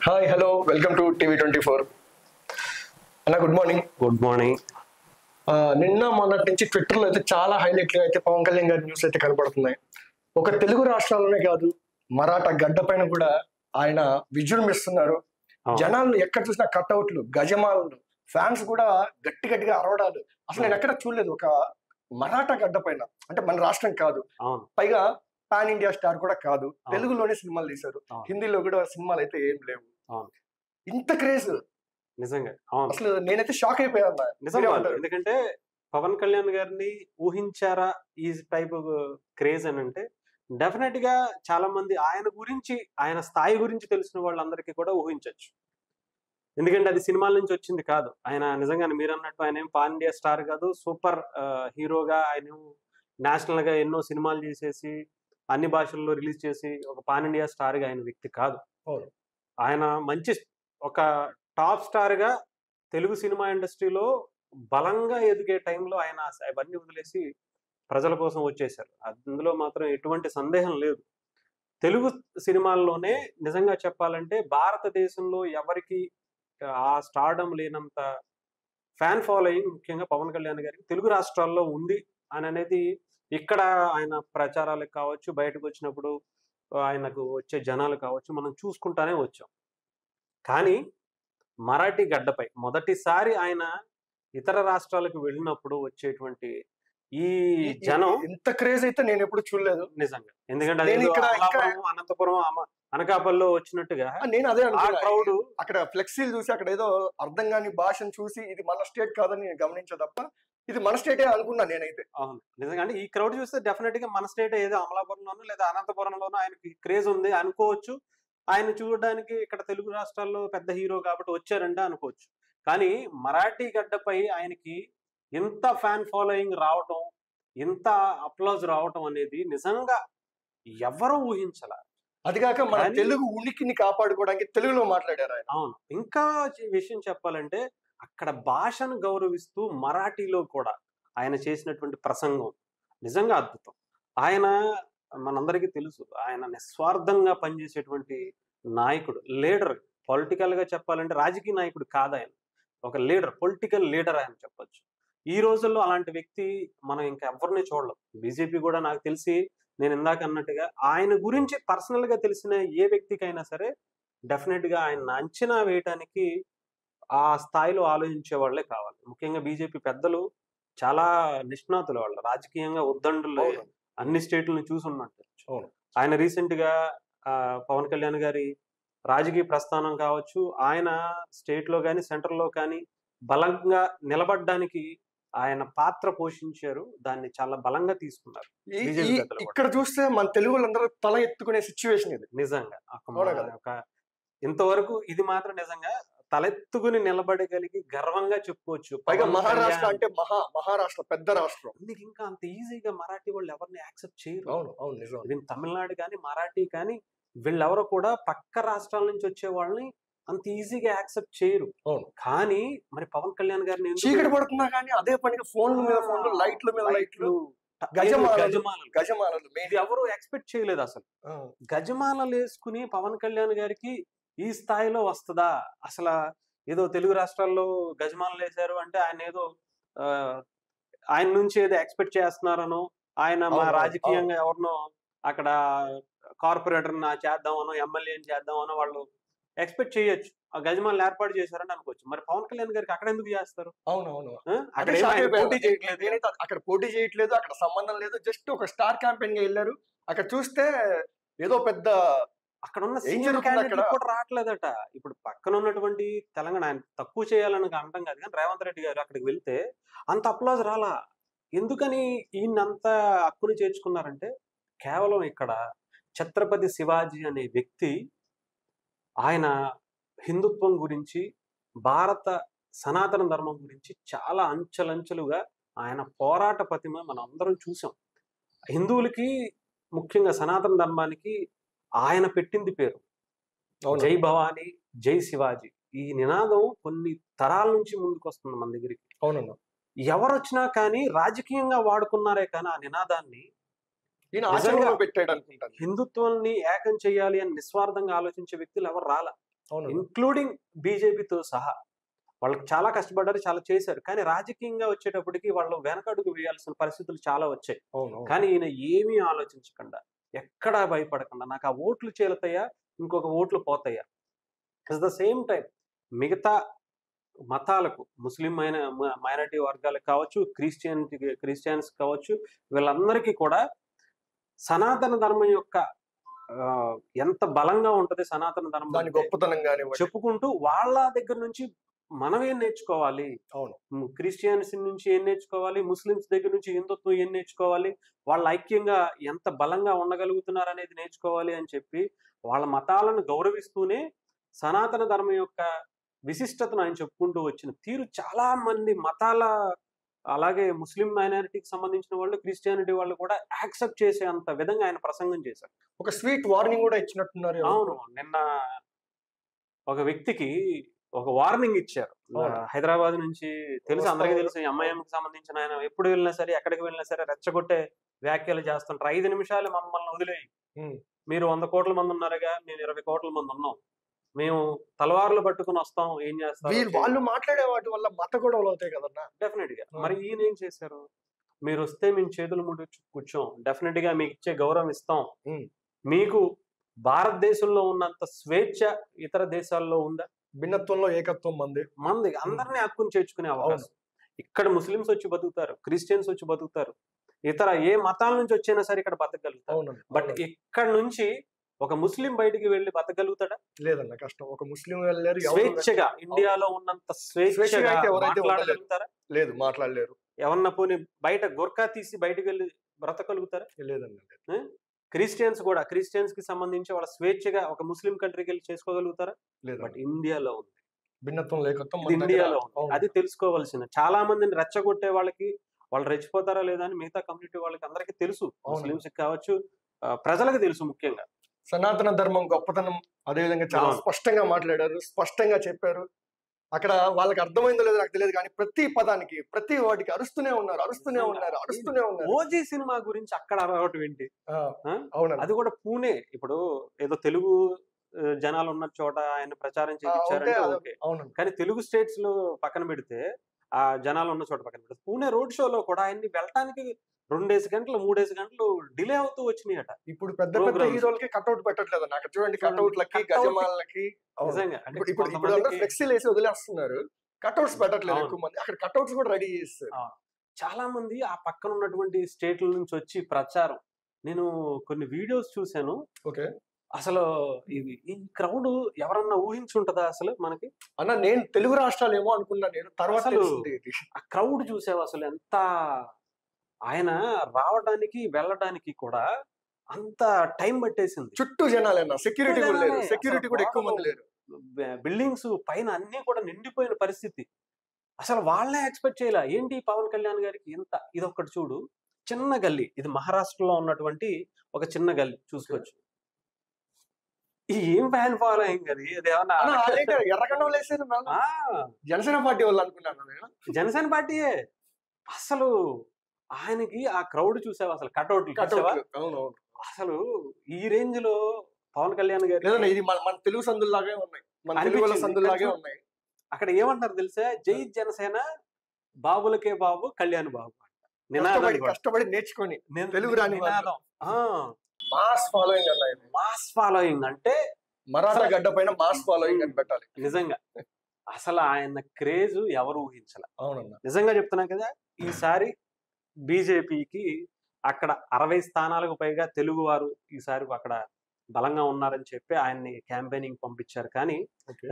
Hi hello welcome to TV 24 అన్న. Good morning. Good morning. నిన్న మొన్నటి నుంచి ట్విట్టర్లో అయితే చాలా హైలైట్లు అయితే పవన్ కళ్యాణ్ గారి న్యూస్ అయితే కనబడుతున్నాయి. ఒక తెలుగు రాష్ట్రాల్లోనే కాదు, మరాఠా గడ్డ పైన కూడా ఆయన విజృంభిస్తున్నారు. జనాలు ఎక్కడ చూసినా కట్అవుట్లు, గజమాలలు, ఫ్యాన్స్ కూడా గట్టి గట్టిగా అరవడాలు. అసలు నేను ఎక్కడ చూడలేదు ఒక మరాఠా గడ్డ పైన. అంటే మన రాష్ట్రం కాదు, పైగా పాన్ ఇండియా స్టార్ కూడా కాదు, తెలుగులోనే సినిమాలు తీశారు. హిందీలో కూడా సినిమాలు అయితే ఏం లేవు. ఇంత క్రేజ్ నిజంగా అసలు నేనైతే షాక్ అయిపోయాను. ఎందుకంటే పవన్ కళ్యాణ్ గారిని ఊహించారా ఈ టైప్ క్రేజ్ అని అంటే డెఫినెట్ గా చాలా మంది ఆయన గురించి, ఆయన స్థాయి గురించి తెలిసిన వాళ్ళందరికీ కూడా ఊహించవచ్చు. ఎందుకంటే అది సినిమాల నుంచి వచ్చింది కాదు. ఆయన నిజంగా మీరు అన్నట్టు ఆయన ఏం పాన్ ఇండియా స్టార్ కాదు, సూపర్ హీరోగా ఆయన నేషనల్ గా ఎన్నో సినిమాలు చేసేసి అన్ని భాషల్లో రిలీజ్ చేసి ఒక పాన్ ఇండియా స్టార్ గా ఆయన వ్యక్తి కాదు. ఆయన మంచి ఒక టాప్ స్టార్ గా తెలుగు సినిమా ఇండస్ట్రీలో బలంగా ఎదిగే టైంలో ఆయన అవన్నీ వదిలేసి ప్రజల కోసం వచ్చేసారు. అందులో మాత్రం ఎటువంటి సందేహం లేదు. తెలుగు సినిమాల్లోనే నిజంగా చెప్పాలంటే భారతదేశంలో ఎవరికి ఆ స్టార్డమ్ లేనంత ఫ్యాన్ ఫాలోయింగ్ ముఖ్యంగా పవన్ కళ్యాణ్ గారికి తెలుగు రాష్ట్రాల్లో ఉంది అని అనేది ఇక్కడ ఆయన ప్రచారాలకు కావచ్చు, బయటకు వచ్చినప్పుడు ఆయనకు వచ్చే జనాలు కావచ్చు, మనం చూసుకుంటానే వచ్చాం. కానీ మరాఠీ గడ్డపై మొదటిసారి ఆయన ఇతర రాష్ట్రాలకు వెళ్ళినప్పుడు వచ్చేటువంటి ఈ జనం ఇంత క్రేజ్ అయితే నేను ఎప్పుడు చూడలేదు నిజంగా. ఎందుకంటే అనంతపురం, అనకాపల్లిలో వచ్చినట్టుగా నేను అదే క్రౌడ్ అక్కడ ఫ్లెక్సీలు చూసి అక్కడ ఏదో అర్థం కాని భాషను చూసి ఇది మన స్టేట్ కాదని నేను గమనించా తప్ప ఇది మన స్టేటే అనుకున్నా నేనైతే. అవును, నిజంగా. అంటే ఈ క్రౌడ్ చూస్తే డెఫినెట్ గా మన స్టేట్ ఏదో అమలాపురంలోనో లేదా అనంతపురంలోనో ఆయనకి క్రేజ్ ఉంది అనుకోవచ్చు. ఆయన చూడడానికి ఇక్కడ తెలుగు రాష్ట్రాల్లో పెద్ద హీరో కాబట్టి వచ్చారంటే అనుకోవచ్చు. కానీ మరాఠీ గడ్డపై ఆయనకి ఇంత ఫ్యాన్ ఫాలోయింగ్ రావటం, ఇంత అప్లాజ్ రావటం అనేది నిజంగా ఎవరు ఊహించాల. అది కాక మన తెలుగు ఉనికిని కాపాడుకోవడానికి తెలుగులో మాట్లాడారు ఆయన. అవును. ఇంకా విషయం చెప్పాలంటే అక్కడ భాషను గౌరవిస్తూ మరాఠీలో కూడా ఆయన చేసినటువంటి ప్రసంగం నిజంగా అద్భుతం. ఆయన మనందరికీ తెలుసు, ఆయన నిస్వార్థంగా పనిచేసేటువంటి నాయకుడు, లీడర్. పొలిటికల్ గా చెప్పాలంటే రాజకీయ నాయకుడు కాదు ఆయన, ఒక లీడర్, పొలిటికల్ లీడర్ ఆయన చెప్పొచ్చు. ఈ రోజుల్లో అలాంటి వ్యక్తి మనం ఇంకా ఎవరిని చూడలేం. బీజేపీ కూడా నాకు తెలిసి, నేను ఇందాక అన్నట్టుగా ఆయన గురించి పర్సనల్ గా తెలిసిన ఏ వ్యక్తికైనా సరే డెఫినెట్ గా ఆయన అంచనా వేయటానికి ఆ స్థాయిలో ఆలోచించే వాళ్ళే కావాలి. ముఖ్యంగా బీజేపీ పెద్దలు చాలా నిష్ణాతులు, వాళ్ళు రాజకీయంగా ఉద్దండులు, అన్ని స్టేట్లను చూసున్నట్టు. ఆయన రీసెంట్ గా పవన్ కళ్యాణ్ గారి రాజకీయ ప్రస్థానం కావచ్చు, ఆయన స్టేట్ లో కానీ సెంట్రల్ లో కానీ బలంగా నిలబడడానికి ఆయన పాత్ర పోషించారు. దాన్ని చాలా బలంగా తీసుకున్నారు. ఇక్కడ చూస్తే మన తెలుగు వాళ్ళందరూ తల ఎత్తుకునే సిచ్యువేషన్ ఇది నిజంగా. ఒక ఇంతవరకు ఇది మాత్రం నిజంగా తలెత్తుకుని నిలబడగలిగి గర్వంగా చెప్పుకోవచ్చు. పైగా మహారాష్ట్ర అంటే మహారాష్ట్ర పెద్ద రాష్ట్రం. మీకు ఇంకా అంత ఈజీగా మరాఠీ వాళ్ళు ఎవరిని యాక్సెప్ట్ చేయరు. అవును అవును నిజం. ఈవెన్ తమిళనాడు కానీ మరాఠీ కానీ వీళ్ళెవరో కూడా పక్క రాష్ట్రాల నుంచి వచ్చే వాళ్ళని అంత ఈజీగా యాక్సెప్ట్ చేయరు. కానీ మరి పవన్ కళ్యాణ్ గారిని చీకటి పడుతున్నా కానీ అదే పనిగా ఫోన్ల మీద ఫోన్లు, లైట్ల మీద లైట్లు, గజమాలలు ఇది ఎవరు ఎక్స్పెక్ట్ చేయలేదు అసలు. గజమాలలు వేసుకుని పవన్ కళ్యాణ్ గారికి ఈ స్థాయిలో వస్తుందా? అసలు ఏదో తెలుగు రాష్ట్రాల్లో గజమాలలు వేశారు అంటే ఆయన ఏదో ఆయన నుంచి ఏదో ఎక్స్పెక్ట్ చేస్తున్నారనో, ఆయన మా రాజకీయంగా ఎవరినో అక్కడ కార్పొరేటర్ చేద్దామనో, ఎమ్మెల్యేని చేద్దామనో వాళ్ళు ఎక్స్పెక్ట్ చేయొచ్చు. ఆ గజమాలను ఏర్పాటు చేశారని అనుకోవచ్చు. మరి పవన్ కళ్యాణ్ గారికి అక్కడ ఎందుకు చేస్తారు? అవునవును. పోటీ చేయట్లేదు, అక్కడ పోటీ చేయట్లేదు, అక్కడ సంబంధం లేదు, జస్ట్ ఒక స్టార్ క్యాంపెయిన్ గా వెళ్ళారు. అక్కడ చూస్తే ఏదో పెద్ద అక్కడ ఉన్న సీనియర్ క్యాండిడేట్ కూడా రావట్లేదట. ఇప్పుడు పక్కన ఉన్నటువంటి తెలంగాణ, ఆయన తక్కువ చేయాలని అంటాం కాదు, కానీ రేవంత్ రెడ్డి గారు అక్కడికి వెళ్తే అంత అప్లాజ్ రాలా. ఎందుకని ఈయనంత హక్కుని చేర్చుకున్నారంటే కేవలం ఇక్కడ ఛత్రపతి శివాజీ అనే వ్యక్తి, ఆయన హిందుత్వం గురించి, భారత సనాతన ధర్మం గురించి చాలా అంచెలంచెలుగా ఆయన పోరాట పతిమ మనం అందరం చూసాం. హిందువులకి ముఖ్యంగా సనాతన ధర్మానికి ఆయన పెట్టింది పేరు జై భవానీ, జై శివాజీ. ఈ నినాదం కొన్ని తరాల నుంచి ముందుకు వస్తుంది మన దగ్గరికి. అవునన్నా, ఎవరు వచ్చినా కానీ రాజకీయంగా వాడుకున్నారే కానీ ఆ నినాదాన్ని పెట్టాడు అనుకుంటాను. హిందుత్వాన్ని ఏకం చేయాలి అని నిస్వార్థంగా ఆలోచించే వ్యక్తులు ఎవరు రాలా. అవును. ఇంక్లూడింగ్ బీజేపీతో సహా. వాళ్ళకి చాలా కష్టపడ్డారు, చాలా చేశారు. కానీ రాజకీయంగా వచ్చేటప్పటికి వాళ్ళు వెనకడుగు వేయాల్సిన పరిస్థితులు చాలా వచ్చాయి. అవును. కానీ ఈయన ఏమీ ఆలోచించకుండా, ఎక్కడా భయపడకుండా, నాకు ఆ ఓట్లు చేలుతాయా, ఇంకొక ఓట్లు పోతాయా? అట్ ద సేమ్ టైమ్ మిగతా మతాలకు, ముస్లిం మైనారిటీ వర్గాలకు కావచ్చు, క్రిస్టియన్స్ కావచ్చు, వీళ్ళందరికీ కూడా సనాతన ధర్మం యొక్క ఎంత బలంగా ఉంటది సనాతన ధర్మం దాని అంటే గొప్పతనం కానివ్వండి. చెప్పుకుంటూ వాళ్ళ దగ్గర నుంచి మనం ఏం నేర్చుకోవాలి, అవును. క్రిస్టియన్స్ నుంచి ఏం నేర్చుకోవాలి, ముస్లిమ్స్ దగ్గర నుంచి హిందుత్వం ఏం నేర్చుకోవాలి, వాళ్ళ ఐక్యంగా ఎంత బలంగా ఉండగలుగుతున్నారు అనేది నేర్చుకోవాలి అని చెప్పి వాళ్ళ మతాలను గౌరవిస్తూనే సనాతన ధర్మం యొక్క విశిష్టతను ఆయన చెప్పుకుంటూ వచ్చిన తీరు చాలా మంది మతాల, అలాగే ముస్లిం మైనారిటీకి సంబంధించిన వాళ్ళు, క్రిస్టియానిటీ వాళ్ళు కూడా యాక్సెప్ట్ చేసే అంత విధంగా ఆయన ప్రసంగం చేశారు. ఒక స్వీట్ వార్నింగ్ కూడా ఇచ్చినట్టున్నారు. అవును, నిన్న ఒక వ్యక్తికి ఒక వార్నింగ్ ఇచ్చారు. అవును. హైదరాబాద్ నుంచి తెలుసు, అందరికీ వస్తావు. తెలుసు, ఎంఐఎంకి సంబంధించిన ఆయన ఎప్పుడు వెళ్ళినా సరే, ఎక్కడికి వెళ్ళినా సరే రెచ్చగొట్టే వ్యాఖ్యలు చేస్తుంటారు. 5 నిమిషాలు మమ్మల్ని వదిలేయి, ఉమ్. మీరు 100 కోట్ల మంది ఉన్నారుగా, మేము 20 కోట్ల మంది ఉన్నాం, మేము తలవార్లు పట్టుకుని వస్తాం, ఏం చేస్తారు? వాళ్ళు మాట్లాడే వాటి వల్ల మత గొడవలు అవుతాయి కదన్నా. డెఫినెట్ గా. మరి ఈయన ఏం చేశారు? మీరు వస్తే మేము చేతులు ముడి కూర్చోం, డెఫినెట్ గా మీకు ఇచ్చే గౌరవం ఇస్తాం, ఉమ్. మీకు భారతదేశంలో ఉన్నంత స్వేచ్ఛ ఇతర దేశాల్లో ఉందా? భిన్నత్వంలో ఏకత్వం మంది. మంది అందరినీ హక్కుని చేర్చుకునే అవకాశం. ఇక్కడ ముస్లిమ్స్ వచ్చి బతుకుతారు, క్రిస్టియన్స్ వచ్చి బతుకుతారు, ఇతర ఏ మతాల నుంచి వచ్చినా సరే ఇక్కడ బతకగలుగుతారు. అవునండి. బట్ ఇక్కడ నుంచి ఒక ముస్లిం బయటికి వెళ్ళి బతకగలుగుతాడా? లేదన్న, కష్టం. ఒక ముస్లిం వెళ్ళారు, స్వేచ్ఛగా, ఇండియాలో ఉన్నంత స్వేచ్ఛగా అయితే ఎవరైతే మాట్లాడగలుగుతారా? లేదు, మాట్లాడలేరు. ఎవరన్నా పోనీ బయట గుర్కా తీసి బయటికి వెళ్ళి బ్రతకగలుగుతారా? లేదండి. క్రిస్టియన్స్ కూడా, క్రిస్టియన్స్ కి సంబంధించి వాళ్ళ స్వేచ్ఛగా ఒక ముస్లిం కంట్రీకి వెళ్ళి చేసుకోగలుగుతారా? లేదు. బట్ ఇండియాలో ఉంది, భిన్నత్వం ఏకత్వం ఇది ఇండియాలో ఉంది. అది తెలుసుకోవాల్సిన. చాలా మందిని రెచ్చగొట్టే వాళ్ళకి, వాళ్ళు రెచ్చిపోతారా లేదా అని మిగతా కమ్యూనిటీ వాళ్ళకి అందరికీ తెలుసు. ముస్లింస్ కావచ్చు, ప్రజలకు తెలుసు. ముఖ్యంగా సనాతన ధర్మం గొప్పతనం అదేవిధంగా చాలా స్పష్టంగా మాట్లాడారు, స్పష్టంగా చెప్పారు. అక్కడ వాళ్ళకి అర్థమైందో లేదో నాకు తెలియదు, కానీ ప్రతి పదానికి, ప్రతి వాటికి అరుస్తూనే ఉన్నారు. ఓజీ సినిమా గురించి అక్కడ అరవటం ఏంటి? అవునండి. అది కూడా పూణే. ఇప్పుడు ఏదో తెలుగు జనాలు ఉన్న చోట ఆయన ప్రచారం చేయించారంటే ఓకే, కానీ తెలుగు స్టేట్స్ లో పక్కన పెడితే, ఆ జనాలు ఉన్న చోట పక్కన పెడితే, పూణే రోడ్ షోలో కూడా ఆయన్ని వెళ్ళటానికి 2 గంటలు 3 గంటలు డిలే అవుతూ వచ్చినాయట. ఇప్పుడు పెద్ద పెద్ద హీరోలకి కట్అవుట్ పెట్టట్లేదు. నాకు చూడండి, కట్అవుట్లకి, గజమాలకి నిజంగా ఇప్పుడు ఫ్లెక్సీలు వేసి వదిలేస్తున్నారు, కట్అవుట్స్ పెట్టట్లేదు ఎక్కువ మంది. అక్కడ కట్అవుట్స్ కూడా రెడీ చేస్తారు. చాలా మంది ఆ పక్కన ఉన్నటువంటి స్టేట్ల నుంచి వచ్చి ప్రచారం, నేను కొన్ని వీడియోస్ చూశాను. ఓకే, అసలు ఈ క్రౌడ్ ఎవరన్నా ఊహించుంటదా అసలు మనకి? అన్న, నేను తెలుగు రాష్ట్రాలు ఏమో అనుకున్నా, నేను తర్వాత ఆ క్రౌడ్ చూసావు అసలు ఎంత? ఆయన రావడానికి వెళ్ళడానికి కూడా అంత టైం పట్టేసింది. చుట్టూ జనాలేనా, సెక్యూరిటీ కూడా ఎక్కువ మంది లేరు. బిల్డింగ్స్ పైన అన్ని కూడా నిండిపోయిన పరిస్థితి. అసలు వాళ్ళే ఎక్స్పెక్ట్ చేయలే. ఏంటి పవన్ కళ్యాణ్ గారికి ఇంత? ఇది ఒక్కటి చూడు, చిన్న గల్లీ, ఇది మహారాష్ట్రలో ఉన్నటువంటి ఒక చిన్న గల్లీ చూసుకోవచ్చు. ఏం ఫ్యాన్ ఫాలోయింగ్ అది! ఎర్రగండం వేసారు. జనసేన పార్టీ వాళ్ళు అనుకున్నాను. జనసేన పార్టీయే. అసలు ఆయనకి ఆ క్రౌడ్ చూసావా? అసలు కట్అవుట్లు అసలు ఈ రేంజ్ లో పవన్ కళ్యాణ్ గారు, ఇది మన తెలుగు సందుల్లాగే ఉన్నాయి, మన తెలుగు సందుల్లాగే ఉన్నాయి. అక్కడ ఏమంటారు తెలుసా? జై జనసేన, బాబులకే బాబు, కళ్యాణ్ బాబు అంట. నినాదం కష్టపడి నేర్చుకొని తెలుగు రాని నినాదం. మాస్ ఫాలోయింగ్ అంటే మరాఠా గడ్డ పైన మాస్ ఫాలోయింగ్ అని పెట్టాలి. నిజంగా అసలు ఆయన క్రేజ్ ఎవరు ఊహించాల. అవునన్నా, నిజంగా చెప్తున్నా కదా. ఈసారి బీజేపీకి అక్కడ 60 స్థానాలకు పైగా తెలుగు వారు ఈసారి అక్కడ బలంగా ఉన్నారని చెప్పి ఆయన్ని క్యాంపెయినింగ్ పంపించారు. కానీ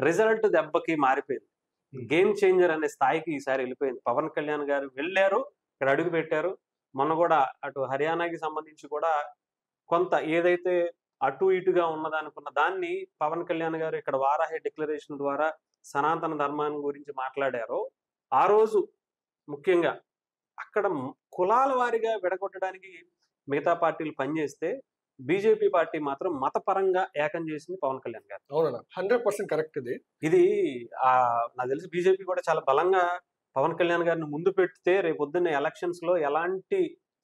రిజల్ట్ దెబ్బకి మారిపోయింది. గేమ్ చేంజర్ అనే స్థాయికి ఈసారి వెళ్ళిపోయింది. పవన్ కళ్యాణ్ గారు వెళ్ళారు, ఇక్కడ అడుగు పెట్టారు. మొన్న కూడా అటు హర్యానాకి సంబంధించి కూడా కొంత ఏదైతే అటు ఇటుగా ఉన్నదనుకున్న దాన్ని పవన్ కళ్యాణ్ గారు ఇక్కడ వారాహి డిక్లరేషన్ ద్వారా సనాతన ధర్మాన్ని గురించి మాట్లాడారో, ఆ రోజు ముఖ్యంగా అక్కడ కులాల వారిగా విడగొట్టడానికి మిగతా పార్టీలు పనిచేస్తే, బీజేపీ పార్టీ మాత్రం మతపరంగా ఏకం చేసింది పవన్ కళ్యాణ్ గారు. అవునా, 100% కరెక్ట్. ఇది నాకు తెలిసి బీజేపీ కూడా చాలా బలంగా పవన్ కళ్యాణ్ గారిని ముందు పెడితే రేపొద్దున్న ఎలక్షన్స్ లో ఎలాంటి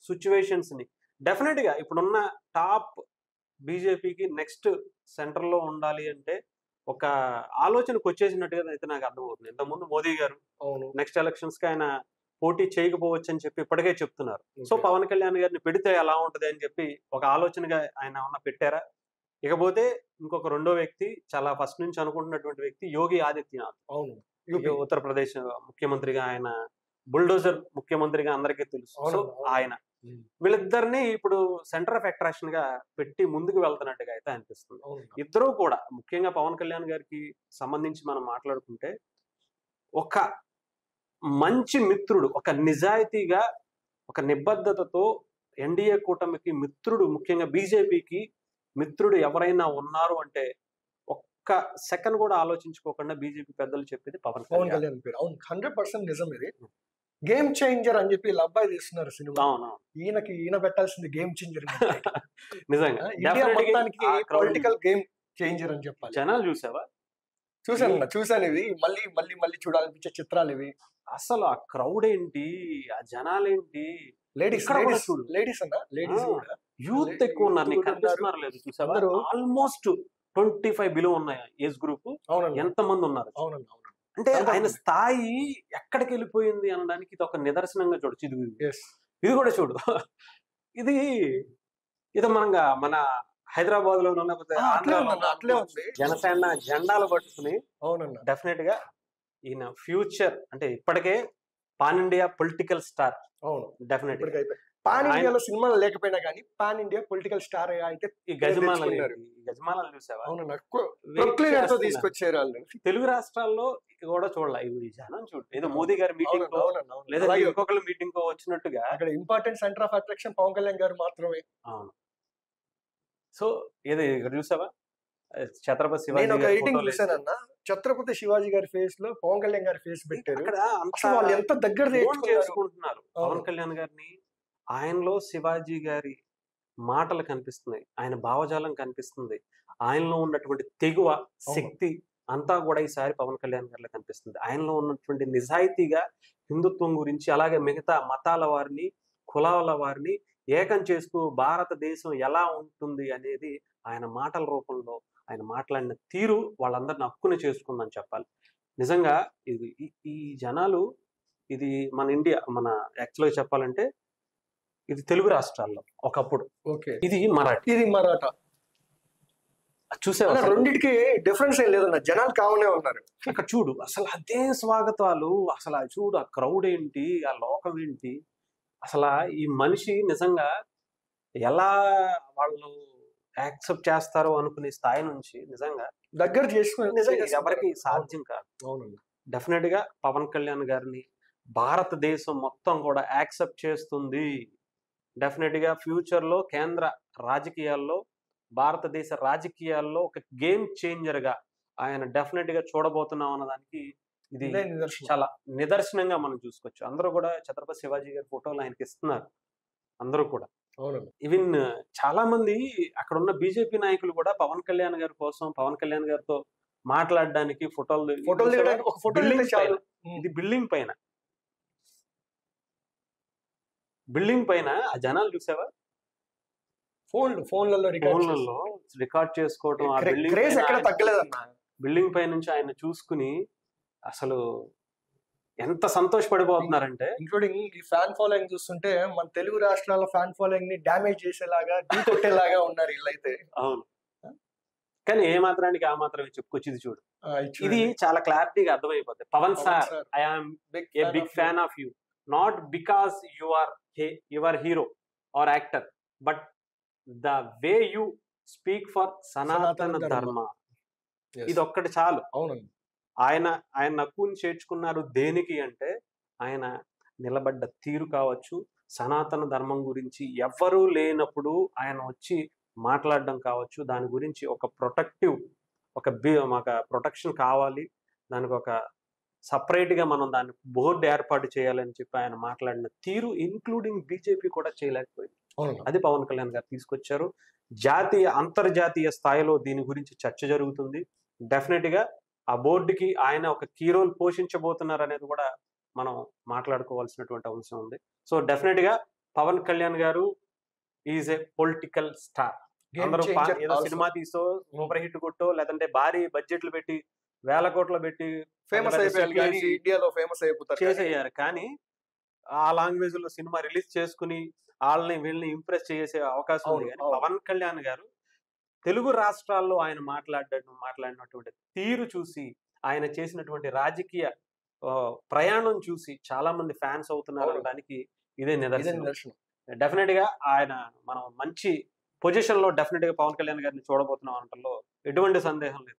సిచ్యువేషన్స్ ని డెఫినెట్ గా ఇప్పుడున్న టాప్ బీజేపీకి నెక్స్ట్ సెంటర్ లో ఉండాలి అంటే ఒక ఆలోచనకు వచ్చేసినట్టుగా అయితే నాకు అర్థమవుతుంది. ఇంతకుముందు మోదీ గారు అవును. నెక్స్ట్ ఎలక్షన్స్ కి ఆయన పోటీ చేయకపోవచ్చు అని చెప్పి ఇప్పటికే చెప్తున్నారు. So okay. పవన్ కళ్యాణ్ గారిని పెడితే ఎలా ఉంటది అని చెప్పి ఒక ఆలోచనగా ఆయన ఏమన్నా పెట్టారా? ఇకపోతే ఇంకొక రెండో వ్యక్తి చాలా ఫస్ట్ నుంచి అనుకుంటున్నటువంటి వ్యక్తి యోగి ఆదిత్యనాథ్. అవును. యూపీ. ఉత్తరప్రదేశ్ ముఖ్యమంత్రిగా ఆయన బుల్డోజర్ ముఖ్యమంత్రిగా అందరికీ తెలుసు. సో అవునండి. అవును. ఆయన ఉమ్. వీళ్ళిద్దరిని ఇప్పుడు సెంటర్ ఆఫ్ అట్రాక్షన్ గా పెట్టి ముందుకు వెళ్తున్నట్టుగా అయితే అనిపిస్తుంది. అవును. ఇద్దరూ కూడా ముఖ్యంగా పవన్ కళ్యాణ్ గారికి సంబంధించి మనం మాట్లాడుకుంటే ఒక మంచి మిత్రుడు, ఒక నిజాయితీగా, ఒక నిబద్ధతతో ఎన్డీఏ కూటమికి మిత్రుడు, ముఖ్యంగా బీజేపీకి మిత్రుడు ఎవరైనా ఉన్నారు అంటే ఒక్క సెకండ్ కూడా ఆలోచించుకోకుండా బీజేపీ పెద్దలు చెప్పేది పవన్ పవన్ కళ్యాణ్. కళ్యాణ్ పేరు. అవును, 100% నిజం ఇది. గేమ్ చేంజర్ అని చెప్పి వీళ్ళ అబ్బాయి తీస్తున్నారు సినిమా. అవును ఈయన పెట్టాల్సింది గేమ్ చేంజర్. నిజంగా ఇండియా Definitely మొత్తానికి ఆ crowd పొలిటికల్ గేమ్ చేంజర్ అని చెప్పాలి. జనాలు చూసావా చూసాను ఇవి మళ్ళీ మళ్ళీ మళ్ళీ చూడాలనిపించే చిత్రాలు ఇవి. అసలు ఆ క్రౌడ్ ఏంటి, ఆ జనాలేంటి, లేడీస్ ఇక్కడ కూడా లేడీస్ చూడు. లేడీస్ అన్న లేడీస్ ఆ. కూడా యూత్ ఎక్కువ ఉన్నారు. నీకు Youth కూడా కనిపిస్తున్నారు లేదు చూసావా? అందరూ. ఆల్మోస్ట్ 25 బిలో ఉన్నాయి ఏజ్ గ్రూప్. అవునండి. ఎంత మంది ఉన్నారు అవునండి. అవునండి. అంటే అంతా ఆయన ఉంది. స్థాయి ఎక్కడికి వెళ్ళిపోయింది అనడానికి ఇది ఒక నిదర్శనంగా చూడొచ్చు. Yes. ఇది కూడా చూడు. ఇది ఇది మన హైదరాబాద్ లో లేకపోతే అట్లే ఆంధ్రాలో ఉందన్న, అట్లే ఉంది. జనసేన జెండాలు పట్టుకుని అవునన్న. డెఫినెట్ గా ఈయన ఫ్యూచర్ అంటే ఇప్పటికే పాన్ ఇండియా పొలిటికల్ స్టార్. అవును. డెఫినెట్ ఇప్పటికి అయిపోయి పాన్ ఇండియాలో సినిమాలు లేకపోయినా కానీ పాన్ ఇండియా పొలిటికల్ స్టార్ అయితే ఈ గజమాలలు తెచ్చుకున్నారు. ఈ గజమాలలు చూసావా? అవునన్న. Wait ప్రొక్లీనర్ తో చేస్తున్నారు. తీసుకొచ్చారు వాళ్ళు. తెలుగు రాష్ట్రాల్లో కూడా చూడాలి ఈ జనం చూడు. ఏదో మోదీ గారి మీటింగ్ అవునండి. అవునండి. అవును. లేదా అలాగే ఇంకొకళ్ళ మీటింగ్ కో వచ్చినట్టుగా. అక్కడ important centre of attraction Pawan Kalyan గారు మాత్రమే. అవును. సో ఏది ఇక్కడ చూసావా ఛత్రపతి శివాజీ నేను ఒక గారి ఎడిటింగ్ ఫోటోలు వేసి చూసానన్న, ఛత్రపతి శివాజీ గారి ఫేస్ లో పవన్ కళ్యాణ్ గారి ఫేస్ పెట్టారు. అక్కడ అంత అసలు వాళ్ళు ఎంత దగ్గర own తెచ్చుకున్నారు. చేసుకుంటున్నారు అవును. పవన్ కళ్యాణ్ గారిని. ఆయనలో శివాజీ గారి మాటలు కనిపిస్తున్నాయి, ఆయన భావజాలం కనిపిస్తుంది, ఆయనలో ఉన్నటువంటి తెగువ శక్తి అంతా కూడా ఈసారి పవన్ కళ్యాణ్ గారిలో కనిపిస్తుంది. ఆయనలో ఉన్నటువంటి నిజాయితీగా హిందుత్వం గురించి, అలాగే మిగతా మతాల వారిని, కులాల వారిని ఏకం చేస్తూ భారతదేశం ఎలా ఉంటుంది అనేది ఆయన మాటల రూపంలో, ఆయన మాట్లాడిన తీరు వాళ్ళందరిని హక్కుని చేసుకుందని చెప్పాలి. నిజంగా ఇది ఈ జనాలు, ఇది మన ఇండియా, మన యాక్చువల్గా చెప్పాలంటే ఇది తెలుగు రాష్ట్రాల్లో ఒకప్పుడు, ఓకే, ఇది మరాఠీ. ఇది మరాఠా. చూసావా? రెండింటికి డిఫరెన్స్ ఏం లేదన్న, జనాలు కామనే ఉన్నారు. అక్కడ చూడు అసలు అదే స్వాగతాలు, అసలు ఆ చూడు ఆ క్రౌడ్ ఏంటి, ఆ లోకం ఏంటి, అసలు ఈ మనిషి నిజంగా ఎలా వాళ్ళు యాక్సెప్ట్ చేస్తారో అనుకునే స్థాయి నుంచి నిజంగా దగ్గర చేసుకుని నిజంగా ఎవరికి సాధ్యం కాదు. అవునండి. డెఫినెట్ గా పవన్ కళ్యాణ్ గారిని భారతదేశం మొత్తం కూడా యాక్సెప్ట్ చేస్తుంది. డెఫినెట్ గా ఫ్యూచర్ లో కేంద్ర రాజకీయాల్లో, భారతదేశ రాజకీయాల్లో ఒక గేమ్ చేంజర్ గా ఆయన డెఫినెట్ గా చూడబోతున్నాం అన్నదానికి ఇది ఇదే నిదర్శనం. చాలా నిదర్శనంగా మనం చూసుకోవచ్చు. అందరూ కూడా ఛత్రపతి శివాజీ గారి ఫోటోలు ఆయనకి ఇస్తున్నారు అందరూ కూడా. అవునండి. ఈవెన్ చాలా మంది అక్కడ ఉన్న బీజేపీ నాయకులు కూడా పవన్ కళ్యాణ్ గారి కోసం, పవన్ కళ్యాణ్ గారితో మాట్లాడడానికి ఫోటోలు దిగడానికి ఒక ఫోటో బిల్డింగ్ దిగితే చాలు. పైన, ఇది బిల్డింగ్ పైన ఆ జనాలు చూసావా? ఫోన్లలో ఫోన్లలో రికార్డ్ చేసుకోవడం, ఆ క్రేజ్ ఎక్కడ తగ్గలేదన్న. బిల్డింగ్ పై నుంచి ఆయన చూసుకుని అసలు ఎంత సంతోషపడిపోతున్నారంటే, ఇంక్లూడింగ్ ఈ ఫ్యాన్ ఫాలోయింగ్ చూస్తుంటే మన తెలుగు రాష్ట్రాల ఫ్యాన్ ఫాలోయింగ్ ని డ్యామేజ్ చేసేలాగా, కొట్టేలాగా ఉన్నారు వీళ్ళైతే. అవును, కానీ ఏ మాత్రానికి ఆ మాత్రమే చెప్పుకొచ్చి చూడు. ఇది ఇది చాలా క్లారిటీగా అర్థమైపోతుంది. Pawan sir, I am a big fan of you, not because your hero or actor, but the way you speak for Sanatana Dharma. ఇది ఒక్కటి చాలు. అవునండి. ఆయన నక్కుని చేర్చుకున్నారు దేనికి అంటే, ఆయన నిలబడ్డ తీరు కావచ్చు, సనాతన ధర్మం గురించి ఎవ్వరూ లేనప్పుడు ఆయన వచ్చి మాట్లాడడం కావచ్చు, దాని గురించి ఒక ప్రొటెక్షన్ కావాలి, దానికి ఒక సపరేట్గా మనం దాన్ని బోర్డు ఏర్పాటు చేయాలని చెప్పి ఆయన మాట్లాడిన తీరు ఇంక్లూడింగ్ బీజేపీ కూడా చేయలేకపోయింది. అది పవన్ కళ్యాణ్ గారు తీసుకొచ్చారు. జాతీయ అంతర్జాతీయ స్థాయిలో దీని గురించి చర్చ జరుగుతుంది. డెఫినెట్ గా ఆ బోర్డుకి ఆయన ఒక కీ రోల్ పోషించబోతున్నారు అనేది కూడా మనం మాట్లాడుకోవాల్సినటువంటి అంశం ఉంది. సో డెఫినెట్ గా పవన్ కళ్యాణ్ గారు is a political star. Game అందరూ changer ఏదో also. సినిమా తీసో సూపర్ హిట్ కొట్టో లేదంటే భారీ బడ్జెట్లు పెట్టి వేల కోట్లు పెట్టి ఫేమస్ పెద్ద అయిపోయారు CGI కానీ ఇండియాలో ఫేమస్ అయిపోతారు కానీ చేసేయారు. కానీ ఆ లాంగ్వేజ్ లో సినిమా రిలీజ్ చేసుకుని వాళ్ళని వీళ్ళని ఇంప్రెస్ చేసే అవకాశం ఉంది. అవును, కానీ అవును. పవన్ కళ్యాణ్ గారు తెలుగు రాష్ట్రాల్లో ఆయన మాట్లాడినటువంటి తీరు చూసి, ఆయన చేసినటువంటి రాజకీయ ప్రయాణం చూసి చాలా మంది ఫ్యాన్స్ అవుతున్నారు అవును. అనడానికి ఇదే ఇదే నిదర్శనం. నిదర్శనం. డెఫినెట్ గా ఆయన మనం మంచి పొజిషన్ లో డెఫినెట్ గా పవన్ కళ్యాణ్ గారిని చూడబోతున్నాం అనటంలో ఎటువంటి సందేహం లేదు.